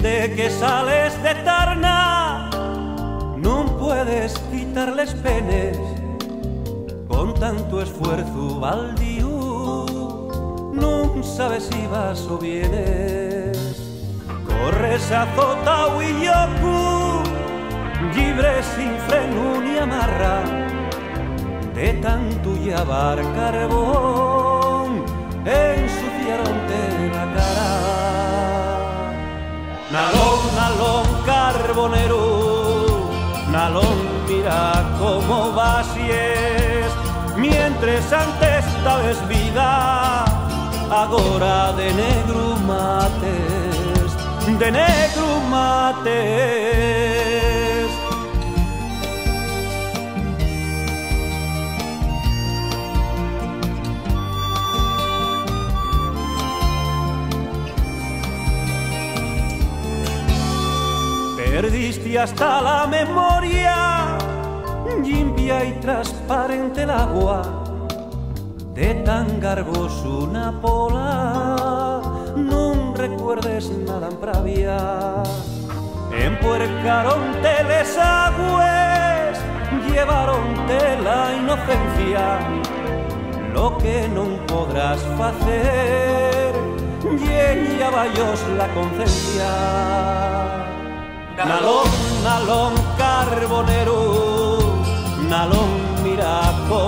de que sales de Tarna non puedes quitarles penes con tanto esfuerzo baldío, non sabes si vas o vienes. Corres azotao y yoku, libre sin freno ni amarra, de tanto llevar carbón ensuciaronte la cara. Nalón, nalón, carbonero, nalón, mira cómo vas y es. Mientras antes dabes vida, agora de negro mates, de negro mates. Perdiste hasta la memoria, limpia y transparente el agua, de tan garboso una pola, no recuerdes nada en pravia. Empuercaronte les agües, llevaronte la inocencia, lo que no podrás hacer, y vallos la conciencia. Nalón, nalón, carbonero, nalón, mira cómo